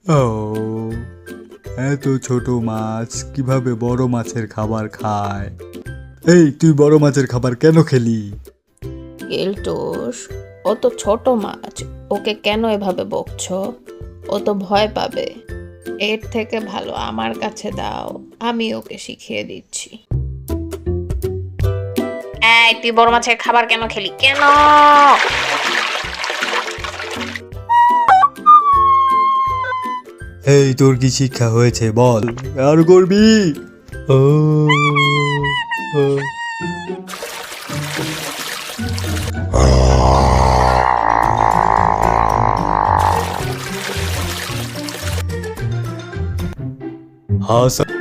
ও, এত ছোট মাছ কিভাবে বড় মাছের খাবার খায়? এই, তুই বড় মাছের খাবার কেন খেলি? কেলটুস, ও তো ছোট মাছ, ওকে কেন এভাবে বকছো? ও তো ভয় পাবে। এর থেকে ভালো আমার কাছে দাও, আমি ওকে শিখিয়ে দিচ্ছি। এই, তুই বড় মাছের খাবার কেন খেলি কেন? এই, তোর কি শিক্ষা হয়েছে বল? আর করবি? ও, ও। হাসান